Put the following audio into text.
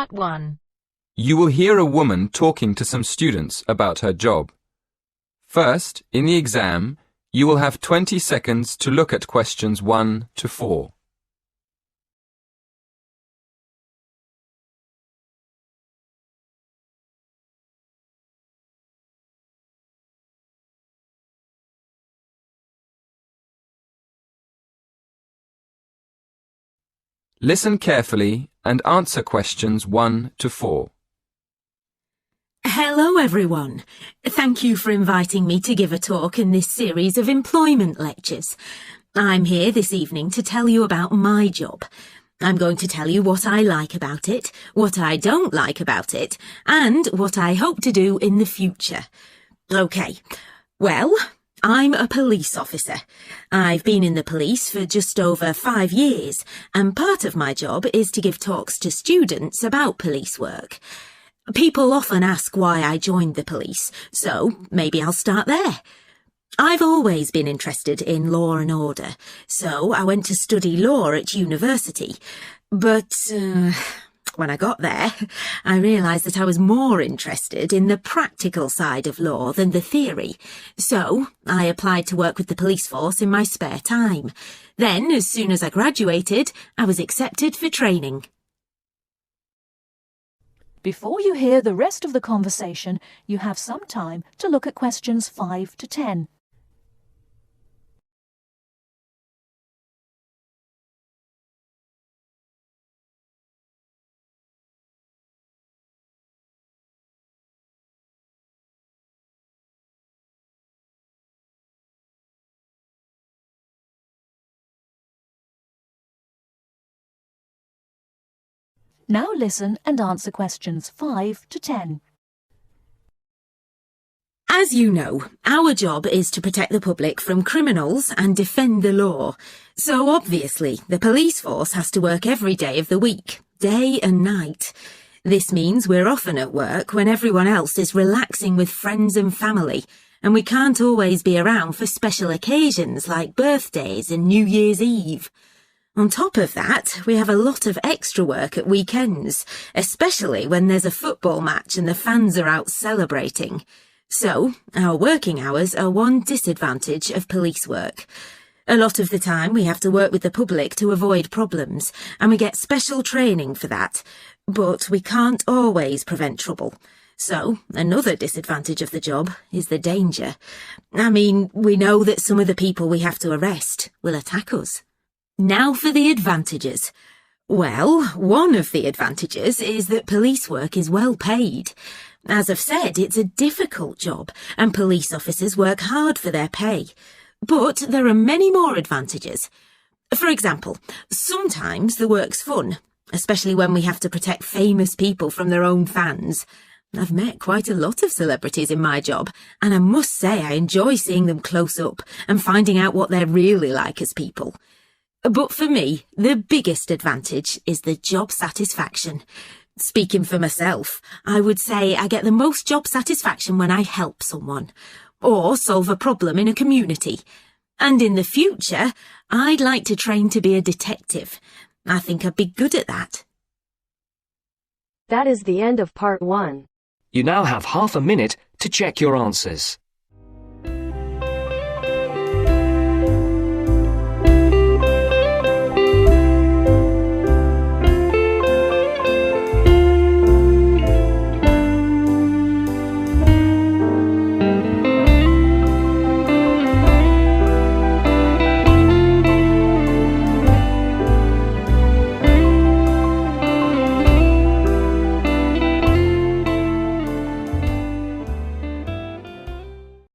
Part 1. You will hear a woman talking to some students about her job. First, in the exam, you will have 20 seconds to look at questions 1 to 4. Listen carefully and answer questions 1 to 4. Hello everyone. Thank you for inviting me to give a talk in this series of employment lectures. I'm here this evening to tell you about my job. I'm going to tell you what I like about it, what I don't like about it, and what I hope to do in the future. Okay, well, I'm a police officer. I've been in the police for just over 5 years, and part of my job is to give talks to students about police work. People often ask why I joined the police, so maybe I'll start there. I've always been interested in law and order, so I went to study law at university. But when I got there, I realised that I was more interested in the practical side of law than the theory. So I applied to work with the police force in my spare time. Then, as soon as I graduated, I was accepted for training. Before you hear the rest of the conversation, you have some time to look at questions 5 to 10. Now listen and answer questions 5 to 10. As you know, our job is to protect the public from criminals and defend the law. So obviously, the police force has to work every day of the week, day and night. This means we're often at work when everyone else is relaxing with friends and family, and we can't always be around for special occasions like birthdays and New Year's Eve. On top of that, we have a lot of extra work at weekends, especially when there's a football match and the fans are out celebrating. So, our working hours are one disadvantage of police work. A lot of the time we have to work with the public to avoid problems, and we get special training for that. But we can't always prevent trouble. So, another disadvantage of the job is the danger. I mean, we know that some of the people we have to arrest will attack us. Now for the advantages. Well, one of the advantages is that police work is well paid. As I've said, it's a difficult job, and police officers work hard for their pay. But there are many more advantages. For example, sometimes the work's fun, especially when we have to protect famous people from their own fans. I've met quite a lot of celebrities in my job, and I must say I enjoy seeing them close up and finding out what they're really like as people. But for me, the biggest advantage is the job satisfaction. Speaking for myself, I would say I get the most job satisfaction when I help someone, or solve a problem in a community. And in the future, I'd like to train to be a detective. I think I'd be good at that. That is the end of Part 1. You now have half a minute to check your answers.